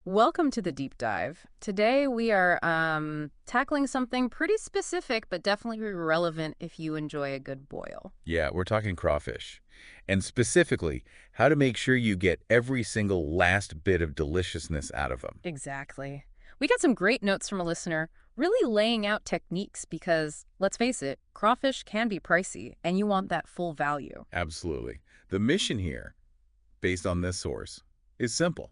Welcome to the deep dive. Today we are tackling something pretty specific, but definitely relevant if you enjoy a good boil. Yeah, we're talking crawfish. And specifically, how to make sure you get every single last bit of deliciousness out of them. Exactly. We got some great notes from a listener really laying out techniques because, let's face it, crawfish can be pricey and you want that full value. Absolutely. The mission here, based on this source, is simple.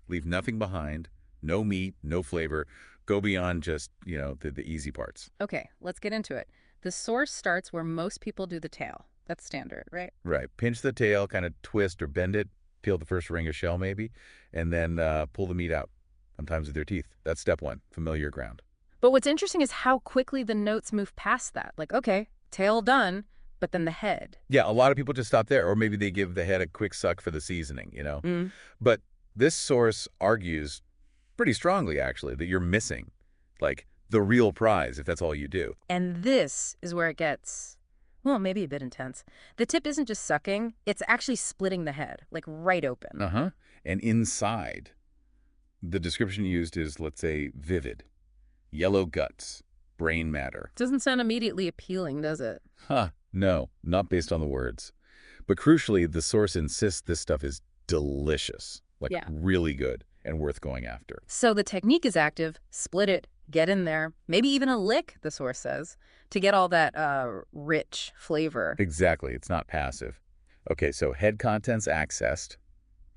Leave nothing behind, no meat, no flavor. Go beyond just, the easy parts. Okay, let's get into it. The source starts where most people do the tail. That's standard, right? Right. Pinch the tail, kind of twist or bend it, peel the first ring of shell maybe, and then pull the meat out, sometimes with your teeth. That's step one, familiar ground. But what's interesting is how quickly the notes move past that. Like, okay, tail done, but then the head. Yeah, a lot of people just stop there, or maybe they give the head a quick suck for the seasoning. Mm. But this source argues pretty strongly, actually, that you're missing, like, the real prize if that's all you do. And this is where it gets, well, maybe a bit intense. The tip isn't just sucking, it's actually splitting the head, like right open. Uh-huh. And inside, the description used is, let's say, vivid. Yellow guts, brain matter. Doesn't sound immediately appealing, does it? Huh, no, not based on the words. But crucially, the source insists this stuff is delicious, like Yeah. really good and worth going after. So the technique is active, split it, get in there, maybe even a lick, the source says, to get all that rich flavor. Exactly, it's not passive. Okay, so head contents accessed.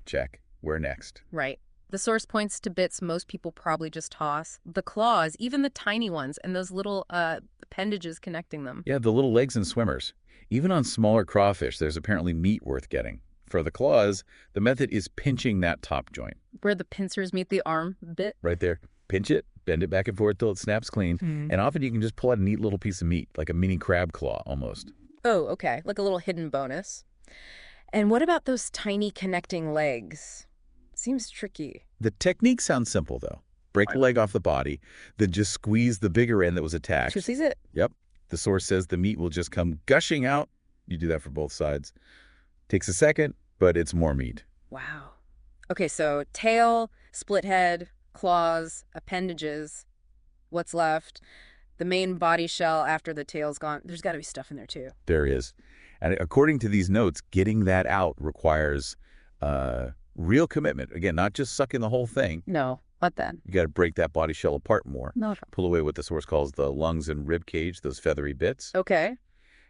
Check. Where next? Right. The source points to bits most people probably just toss. The claws, even the tiny ones, and those little appendages connecting them. Yeah, the little legs and swimmers. Even on smaller crawfish, there's apparently meat worth getting. For the claws, the method is pinching that top joint. Where the pincers meet the arm bit. Right there. Pinch it, bend it back and forth till it snaps clean, Hmm. and often you can just pull out a neat little piece of meat, like a mini crab claw almost. Oh, okay. Like a little hidden bonus. And what about those tiny connecting legs? Seems tricky. The technique sounds simple, though. Break the leg off the body, then just squeeze the bigger end that was attached. Who sees it? Yep. The source says the meat will just come gushing out. You do that for both sides. Takes a second, but it's more meat. Wow. Okay, so tail, split head, claws, appendages. What's left? The main body shell after the tail's gone. There's got to be stuff in there too. There is. And according to these notes, getting that out requires real commitment. Again, not just sucking the whole thing. No. What then? You got to break that body shell apart more. No. Pull away what the source calls the lungs and rib cage, those feathery bits. Okay.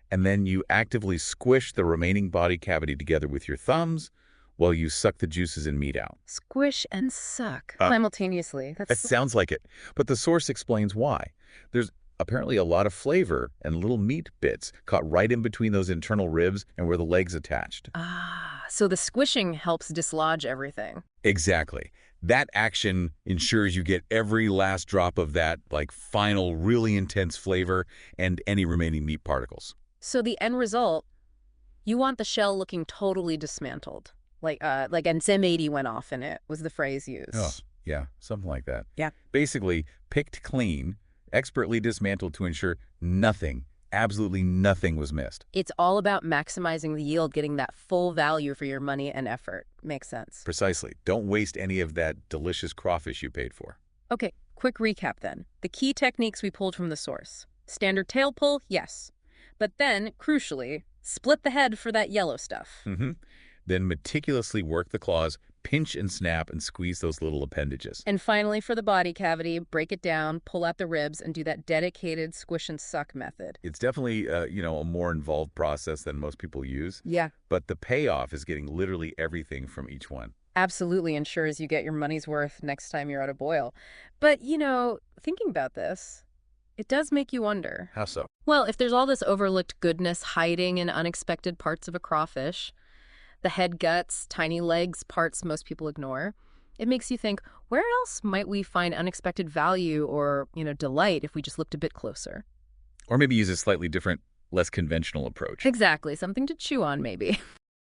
And then you actively squish the remaining body cavity together with your thumbs while you suck the juices and meat out. Squish and suck Uh, simultaneously. That sounds like it, but the source explains why. There's apparently a lot of flavor and little meat bits caught right in between those internal ribs and where the leg's attached. So the squishing helps dislodge everything. Exactly. That action ensures you get every last drop of that, like, final, really intense flavor and any remaining meat particles. So the end result, you want the shell looking totally dismantled. Like M80 went off in it, was the phrase used. Oh, yeah, something like that. Yeah. Basically, picked clean, expertly dismantled to ensure nothing, absolutely nothing was missed. It's all about maximizing the yield, getting that full value for your money and effort. Makes sense. Precisely. Don't waste any of that delicious crawfish you paid for. Okay, quick recap then. The key techniques we pulled from the source. Standard tail pull, yes. But then, crucially, split the head for that yellow stuff. Mm-hmm. Then meticulously work the claws, pinch and snap, and squeeze those little appendages. And finally, for the body cavity, break it down, pull out the ribs, and do that dedicated squish and suck method. It's definitely, a more involved process than most people use, Yeah. but the payoff is getting literally everything from each one. Absolutely ensures you get your money's worth next time you're at a boil. But, thinking about this, it does make you wonder. How so? Well, if there's all this overlooked goodness hiding in unexpected parts of a crawfish, the head guts, tiny legs, parts most people ignore, it makes you think, where else might we find unexpected value or, delight if we just looked a bit closer? Or maybe use a slightly different, less conventional approach. Exactly, something to chew on maybe.